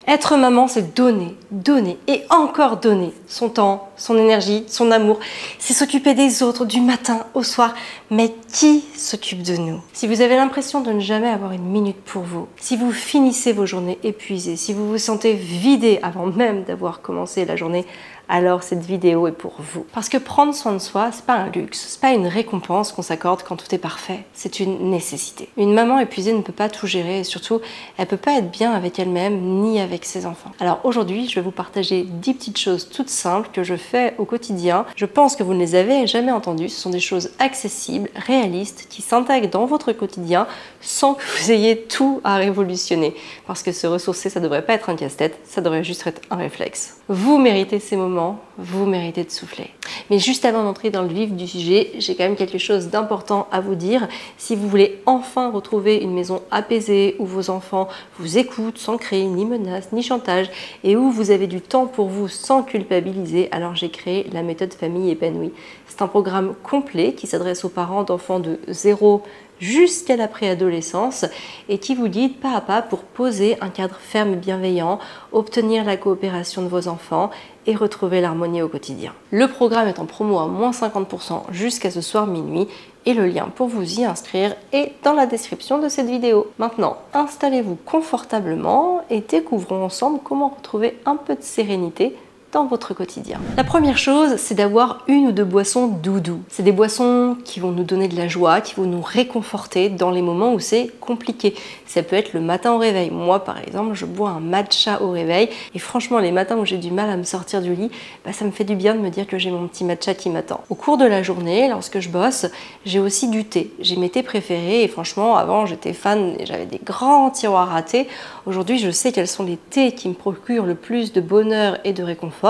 Être maman, c'est donner, donner et encore donner son temps, son énergie, son amour. C'est s'occuper des autres du matin au soir. Mais qui s'occupe de nous? Si vous avez l'impression de ne jamais avoir une minute pour vous, si vous finissez vos journées épuisées, si vous vous sentez vidé avant même d'avoir commencé la journée, alors cette vidéo est pour vous. Parce que prendre soin de soi, c'est pas un luxe, c'est pas une récompense qu'on s'accorde quand tout est parfait, c'est une nécessité. Une maman épuisée ne peut pas tout gérer et surtout, elle peut pas être bien avec elle-même ni avec ses enfants. Alors aujourd'hui, je vais vous partager 10 petites choses toutes simples que je fais au quotidien. Je pense que vous ne les avez jamais entendues, ce sont des choses accessibles, réalistes, qui s'intègrent dans votre quotidien sans que vous ayez tout à révolutionner. Parce que se ressourcer, ça devrait pas être un casse-tête, ça devrait juste être un réflexe. Vous méritez ces moments, vous méritez de souffler. Mais juste avant d'entrer dans le vif du sujet, j'ai quand même quelque chose d'important à vous dire. Si vous voulez enfin retrouver une maison apaisée où vos enfants vous écoutent sans créer ni menaces ni chantage et où vous avez du temps pour vous sans culpabiliser, alors j'ai créé la méthode famille épanouie. C'est un programme complet qui s'adresse aux parents d'enfants de 0 jusqu'à la préadolescence et qui vous guide pas à pas pour poser un cadre ferme et bienveillant, obtenir la coopération de vos enfants et retrouver l'harmonie au quotidien. Le programme est en promo à moins 50% jusqu'à ce soir minuit et le lien pour vous y inscrire est dans la description de cette vidéo. Maintenant, installez-vous confortablement et découvrons ensemble comment retrouver un peu de sérénité dans votre quotidien. La première chose, c'est d'avoir une ou deux boissons doudou. C'est des boissons qui vont nous donner de la joie, qui vont nous réconforter dans les moments où c'est compliqué. Ça peut être le matin au réveil. Moi, par exemple, je bois un matcha au réveil et franchement, les matins où j'ai du mal à me sortir du lit, ça me fait du bien de me dire que j'ai mon petit matcha qui m'attend. Au cours de la journée, lorsque je bosse, j'ai aussi du thé. J'ai mes thés préférés et franchement, avant, j'étais fan et j'avais des grands tiroirs à thé. Aujourd'hui, je sais quels sont les thés qui me procurent le plus de bonheur et de réconfort.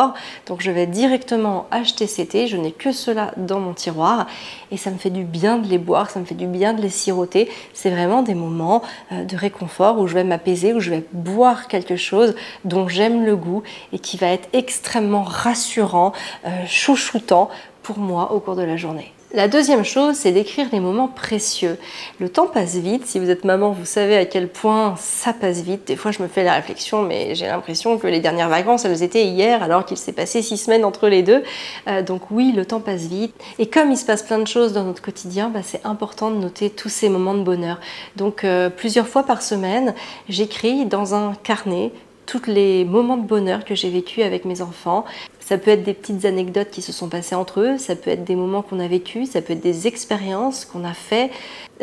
Donc je vais directement acheter ces thés, je n'ai que cela dans mon tiroir et ça me fait du bien de les boire, ça me fait du bien de les siroter. C'est vraiment des moments de réconfort où je vais m'apaiser, où je vais boire quelque chose dont j'aime le goût et qui va être extrêmement rassurant, chouchoutant pour moi au cours de la journée. La deuxième chose, c'est d'écrire les moments précieux. Le temps passe vite. Si vous êtes maman, vous savez à quel point ça passe vite. Des fois, je me fais la réflexion, mais j'ai l'impression que les dernières vacances, elles étaient hier, alors qu'il s'est passé 6 semaines entre les deux. Donc oui, le temps passe vite. Et comme il se passe plein de choses dans notre quotidien, c'est important de noter tous ces moments de bonheur. Donc plusieurs fois par semaine, j'écris dans un carnet tous les moments de bonheur que j'ai vécu avec mes enfants. Ça peut être des petites anecdotes qui se sont passées entre eux, ça peut être des moments qu'on a vécus, ça peut être des expériences qu'on a fait,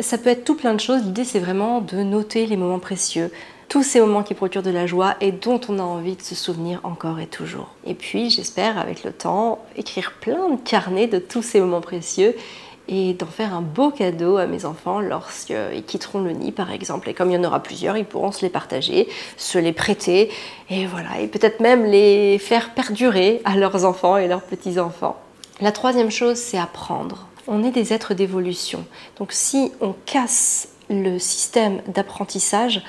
ça peut être tout plein de choses. L'idée, c'est vraiment de noter les moments précieux, tous ces moments qui procurent de la joie et dont on a envie de se souvenir encore et toujours. Et puis, j'espère, avec le temps, écrire plein de carnets de tous ces moments précieux et d'en faire un beau cadeau à mes enfants lorsqu'ils quitteront le nid par exemple. Et comme il y en aura plusieurs, ils pourront se les partager, se les prêter et voilà, et peut-être même les faire perdurer à leurs enfants et leurs petits-enfants. La troisième chose, c'est apprendre. On est des êtres d'évolution. Donc si on casse le système d'apprentissage,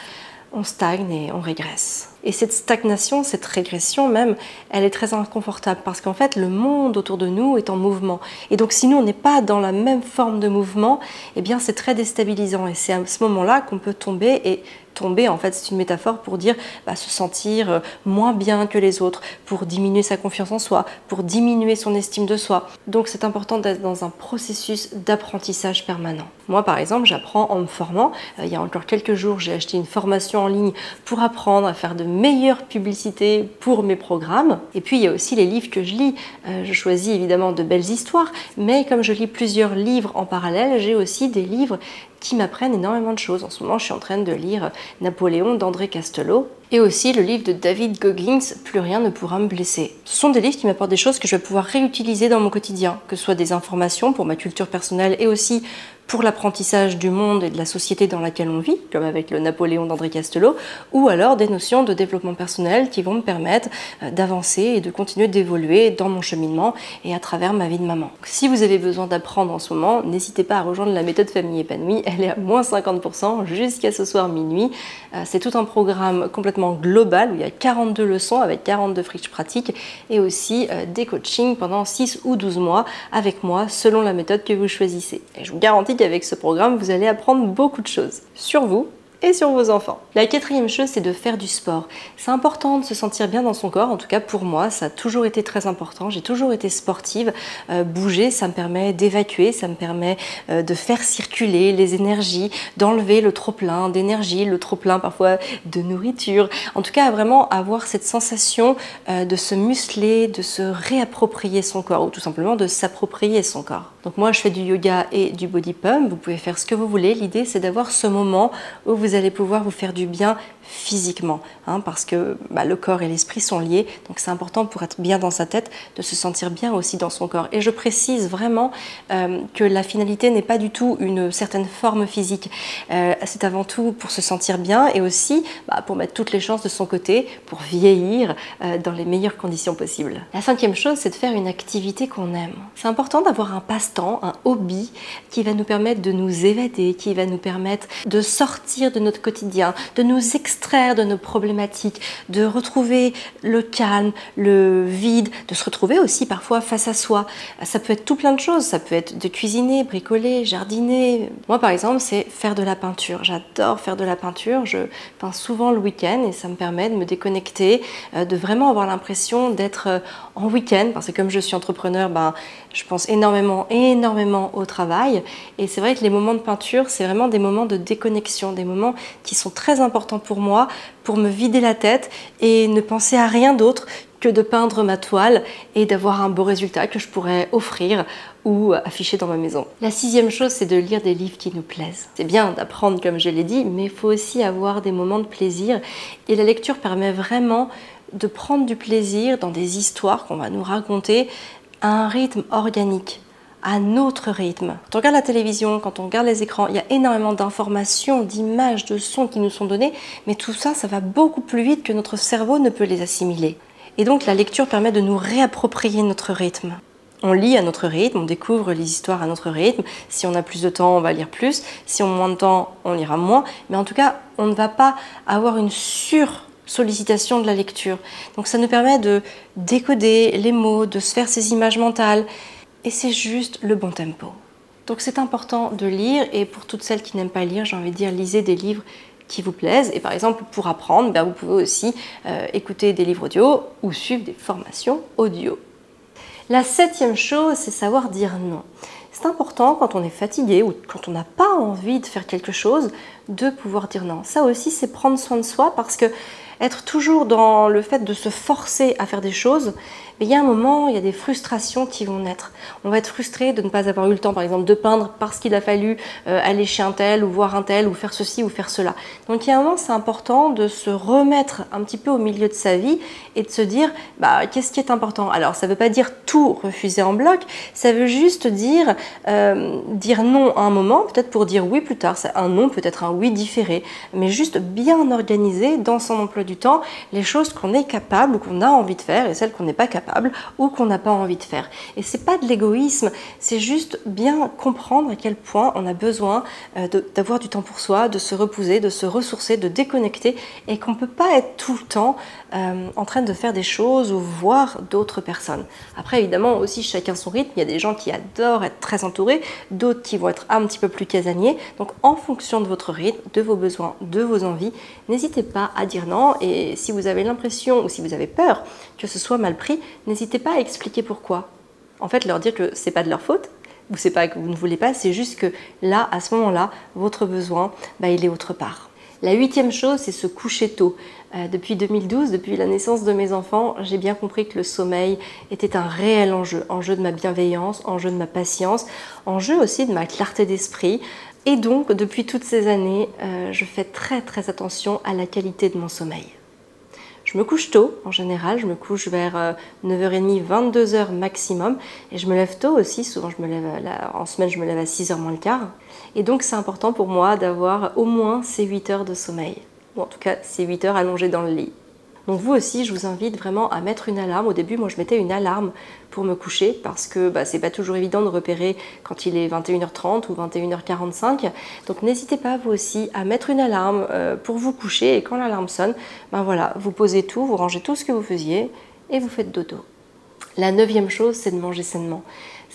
on stagne et on régresse. Et cette stagnation, cette régression même, elle est très inconfortable parce qu'en fait, le monde autour de nous est en mouvement. Et donc, si nous, on n'est pas dans la même forme de mouvement, eh bien, c'est très déstabilisant. Et c'est à ce moment-là qu'on peut tomber et tomber, en fait, c'est une métaphore pour dire se sentir moins bien que les autres, pour diminuer sa confiance en soi, pour diminuer son estime de soi. Donc, c'est important d'être dans un processus d'apprentissage permanent. Moi, par exemple, j'apprends en me formant. Il y a encore quelques jours, j'ai acheté une formation en ligne pour apprendre à faire de meilleure publicité pour mes programmes. Et puis il y a aussi les livres que je lis. Je choisis évidemment de belles histoires, mais comme je lis plusieurs livres en parallèle, j'ai aussi des livres qui m'apprennent énormément de choses. En ce moment, je suis en train de lire Napoléon d'André Castelot et aussi le livre de David Goggins, Plus rien ne pourra me blesser. Ce sont des livres qui m'apportent des choses que je vais pouvoir réutiliser dans mon quotidien, que ce soit des informations pour ma culture personnelle et aussi pour l'apprentissage du monde et de la société dans laquelle on vit, comme avec le Napoléon d'André Castelot, ou alors des notions de développement personnel qui vont me permettre d'avancer et de continuer d'évoluer dans mon cheminement et à travers ma vie de maman. Si vous avez besoin d'apprendre en ce moment, n'hésitez pas à rejoindre la méthode famille épanouie, elle est à moins 50% jusqu'à ce soir minuit. C'est tout un programme complètement global où il y a 42 leçons avec 42 fiches pratiques et aussi des coachings pendant 6 ou 12 mois avec moi selon la méthode que vous choisissez. Et je vous garantis qu'avec ce programme, vous allez apprendre beaucoup de choses sur vous, et sur vos enfants. La quatrième chose, c'est de faire du sport. C'est important de se sentir bien dans son corps, en tout cas pour moi, ça a toujours été très important. J'ai toujours été sportive. Bouger, ça me permet d'évacuer, ça me permet de faire circuler les énergies, d'enlever le trop-plein d'énergie, le trop-plein parfois de nourriture. En tout cas, vraiment avoir cette sensation de se muscler, de se réapproprier son corps ou tout simplement de s'approprier son corps. Donc moi, je fais du yoga et du body pump. Vous pouvez faire ce que vous voulez. L'idée, c'est d'avoir ce moment où vous allez pouvoir vous faire du bien physiquement, parce que le corps et l'esprit sont liés, donc c'est important pour être bien dans sa tête de se sentir bien aussi dans son corps. Et je précise vraiment que la finalité n'est pas du tout une certaine forme physique, c'est avant tout pour se sentir bien et aussi pour mettre toutes les chances de son côté, pour vieillir dans les meilleures conditions possibles. La cinquième chose, c'est de faire une activité qu'on aime. C'est important d'avoir un passe-temps, un hobby qui va nous permettre de nous évader, qui va nous permettre de sortir de notre quotidien, de nous extraire de nos problématiques, de retrouver le calme, le vide, de se retrouver aussi parfois face à soi. Ça peut être tout plein de choses, ça peut être de cuisiner, bricoler, jardiner. Moi par exemple, c'est faire de la peinture. J'adore faire de la peinture, je peins souvent le week-end et ça me permet de me déconnecter, de vraiment avoir l'impression d'être en week-end, parce que comme je suis entrepreneur, je pense énormément au travail et c'est vrai que les moments de peinture, c'est vraiment des moments de déconnexion, des moments qui sont très importants pour moi, pour me vider la tête et ne penser à rien d'autre que de peindre ma toile et d'avoir un beau résultat que je pourrais offrir ou afficher dans ma maison. La sixième chose, c'est de lire des livres qui nous plaisent. C'est bien d'apprendre comme je l'ai dit, mais il faut aussi avoir des moments de plaisir et la lecture permet vraiment de prendre du plaisir dans des histoires qu'on va nous raconter à un rythme organique, à notre rythme. Quand on regarde la télévision, quand on regarde les écrans, il y a énormément d'informations, d'images, de sons qui nous sont donnés, mais tout ça, ça va beaucoup plus vite que notre cerveau ne peut les assimiler. Et donc la lecture permet de nous réapproprier notre rythme. On lit à notre rythme, on découvre les histoires à notre rythme. Si on a plus de temps, on va lire plus. Si on a moins de temps, on lira moins. Mais en tout cas, on ne va pas avoir une sursollicitation de la lecture. Donc ça nous permet de décoder les mots, de se faire ces images mentales. Et c'est juste le bon tempo. Donc c'est important de lire et pour toutes celles qui n'aiment pas lire, j'ai envie de dire, lisez des livres qui vous plaisent. Et par exemple, pour apprendre, vous pouvez aussi écouter des livres audio ou suivre des formations audio. La septième chose, c'est savoir dire non. C'est important quand on est fatigué ou quand on n'a pas envie de faire quelque chose, de pouvoir dire non. Ça aussi, c'est prendre soin de soi parce que être toujours dans le fait de se forcer à faire des choses, mais il y a un moment, il y a des frustrations qui vont naître. On va être frustré de ne pas avoir eu le temps, par exemple, de peindre parce qu'il a fallu aller chez un tel ou voir un tel ou faire ceci ou faire cela. Donc il y a un moment, c'est important de se remettre un petit peu au milieu de sa vie et de se dire, qu'est-ce qui est important? Alors ça ne veut pas dire tout refuser en bloc, ça veut juste dire non à un moment, peut-être pour dire oui plus tard. Un non peut être un oui différé, mais juste bien organiser dans son emploi du temps les choses qu'on est capable ou qu'on a envie de faire et celles qu'on n'est pas capable ou qu'on n'a pas envie de faire. Et c'est pas de l'égoïsme, c'est juste bien comprendre à quel point on a besoin d'avoir du temps pour soi, de se reposer, de se ressourcer, de déconnecter et qu'on peut pas être tout le temps en train de faire des choses ou voir d'autres personnes. Après évidemment aussi chacun son rythme, il y a des gens qui adorent être très entourés, d'autres qui vont être un petit peu plus casaniers. Donc en fonction de votre rythme, de vos besoins, de vos envies, n'hésitez pas à dire non et si vous avez l'impression ou si vous avez peur que ce soit mal pris, n'hésitez pas à expliquer pourquoi. En fait, leur dire que c'est pas de leur faute, ou c'est pas que vous ne voulez pas, c'est juste que là, à ce moment-là, votre besoin, il est autre part. La huitième chose, c'est se coucher tôt. Depuis 2012, depuis la naissance de mes enfants, j'ai bien compris que le sommeil était un réel enjeu de ma bienveillance, enjeu de ma patience, enjeu aussi de ma clarté d'esprit. Et donc, depuis toutes ces années, je fais très très attention à la qualité de mon sommeil. Je me couche tôt, en général, je me couche vers 9h30, 22h maximum. Et je me lève tôt aussi, souvent en semaine je me lève à 6h moins le quart. Et donc c'est important pour moi d'avoir au moins ces 8 heures de sommeil. Ou en tout cas, ces 8 heures allongées dans le lit. Donc vous aussi, je vous invite vraiment à mettre une alarme. Au début, moi je mettais une alarme pour me coucher parce que c'est pas toujours évident de repérer quand il est 21h30 ou 21h45. Donc n'hésitez pas vous aussi à mettre une alarme pour vous coucher et quand l'alarme sonne, voilà, vous posez tout, vous rangez tout ce que vous faisiez et vous faites dodo. La neuvième chose, c'est de manger sainement.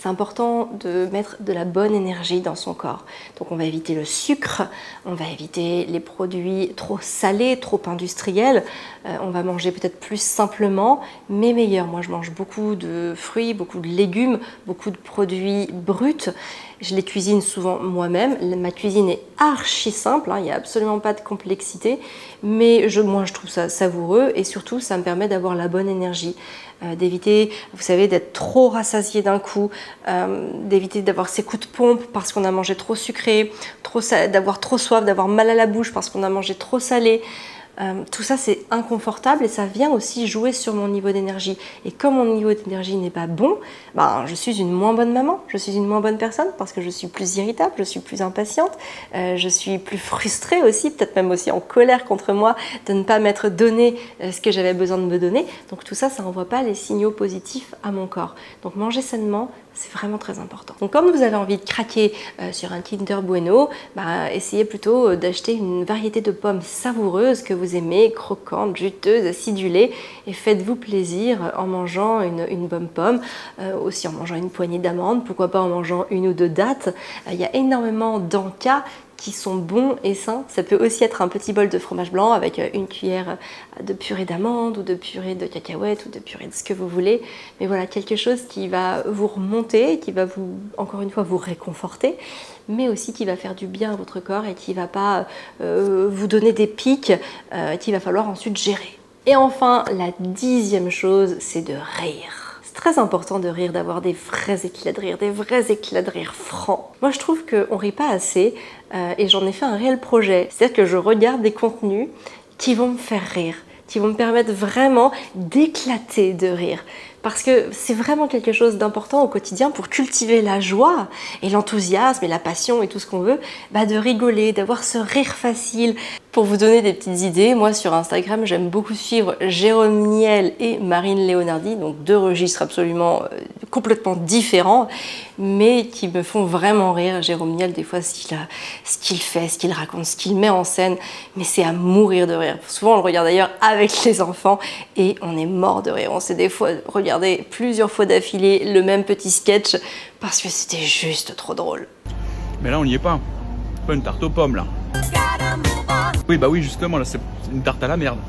c'est important de mettre de la bonne énergie dans son corps. Donc on va éviter le sucre, on va éviter les produits trop salés, trop industriels, on va manger peut-être plus simplement, mais meilleur. Moi je mange beaucoup de fruits, beaucoup de légumes, beaucoup de produits bruts. Je les cuisine souvent moi-même. Ma cuisine est archi simple, hein, il n'y a absolument pas de complexité, mais moi je trouve ça savoureux et surtout ça me permet d'avoir la bonne énergie, d'éviter, vous savez, d'être trop rassasié d'un coup, d'éviter d'avoir ces coups de pompe parce qu'on a mangé trop sucré, d'avoir trop soif, d'avoir mal à la bouche parce qu'on a mangé trop salé. Tout ça c'est inconfortable et ça vient aussi jouer sur mon niveau d'énergie. Et comme mon niveau d'énergie n'est pas bon, je suis une moins bonne maman, je suis une moins bonne personne parce que je suis plus irritable, je suis plus impatiente, je suis plus frustrée aussi, peut-être même aussi en colère contre moi de ne pas m'être donné ce que j'avais besoin de me donner. Donc tout ça, ça n'envoie pas les signaux positifs à mon corps. Donc manger sainement, c'est vraiment très important. Donc comme vous avez envie de craquer sur un Kinder Bueno, essayez plutôt d'acheter une variété de pommes savoureuses que vous aimez, croquantes, juteuses, acidulées, et faites-vous plaisir en mangeant une bonne pomme, aussi en mangeant une poignée d'amandes, pourquoi pas en mangeant une ou deux dattes. Il y a énormément d'encas qui sont bons et sains. Ça peut aussi être un petit bol de fromage blanc avec une cuillère de purée d'amandes ou de purée de cacahuètes ou de purée de ce que vous voulez. Mais voilà, quelque chose qui va vous remonter, qui va vous, encore une fois, vous réconforter, mais aussi qui va faire du bien à votre corps et qui ne va pas vous donner des pics qu'il va falloir ensuite gérer. Et enfin, la 10e chose, c'est de rire. C'est très important de rire, d'avoir des vrais éclats de rire, des vrais éclats de rire francs. Moi, je trouve qu'on rit pas assez et j'en ai fait un réel projet. C'est-à-dire que je regarde des contenus qui vont me faire rire, qui vont me permettre vraiment d'éclater de rire. Parce que c'est vraiment quelque chose d'important au quotidien pour cultiver la joie et l'enthousiasme et la passion et tout ce qu'on veut, de rigoler, d'avoir ce rire facile. Pour vous donner des petites idées, moi sur Instagram, j'aime beaucoup suivre Jérôme Niel et Marine Leonardi, donc deux registres absolument complètement différents, mais qui me font vraiment rire. Jérôme Niel, des fois, ce qu'il fait, ce qu'il raconte, ce qu'il met en scène, mais c'est à mourir de rire. Souvent, on le regarde d'ailleurs avec les enfants et on est mort de rire. On s'est des fois regardé plusieurs fois d'affilée le même petit sketch parce que c'était juste trop drôle. Mais là, on n'y est pas. Pas une tarte aux pommes, là. Oui, oui, justement, là, c'est une tarte à la merde.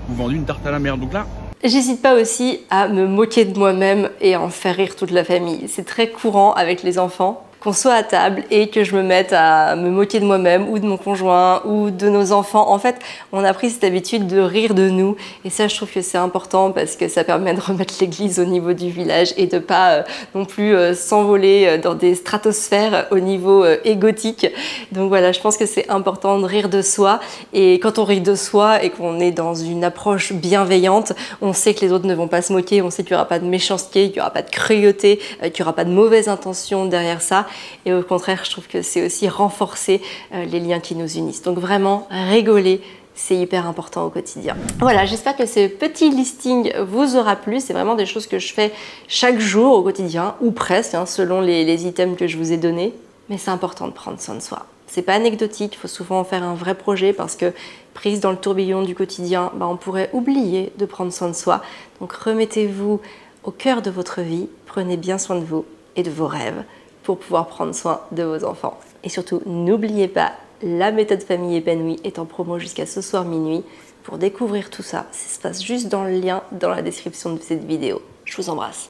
Vous vendez une tarte à la merde, donc là... J'hésite pas aussi à me moquer de moi-même et à en faire rire toute la famille. C'est très courant avec les enfants qu'on soit à table et que je me mette à me moquer de moi-même ou de mon conjoint ou de nos enfants. En fait, on a pris cette habitude de rire de nous et ça, je trouve que c'est important parce que ça permet de remettre l'église au niveau du village et de pas non plus s'envoler dans des stratosphères au niveau égotique. Donc voilà, je pense que c'est important de rire de soi et quand on rit de soi et qu'on est dans une approche bienveillante, on sait que les autres ne vont pas se moquer, on sait qu'il n'y aura pas de méchanceté, qu'il n'y aura pas de cruauté, qu'il n'y aura pas de mauvaise intention derrière ça. Et au contraire, je trouve que c'est aussi renforcer les liens qui nous unissent. Donc vraiment, rigoler, c'est hyper important au quotidien. Voilà, j'espère que ce petit listing vous aura plu. C'est vraiment des choses que je fais chaque jour au quotidien, ou presque, selon les items que je vous ai donnés. Mais c'est important de prendre soin de soi. C'est pas anecdotique, il faut souvent en faire un vrai projet parce que prise dans le tourbillon du quotidien, on pourrait oublier de prendre soin de soi. Donc remettez-vous au cœur de votre vie, prenez bien soin de vous et de vos rêves pour pouvoir prendre soin de vos enfants. Et surtout, n'oubliez pas, la méthode famille épanouie est en promo jusqu'à ce soir minuit. Pour découvrir tout ça, ça se passe juste dans le lien dans la description de cette vidéo. Je vous embrasse.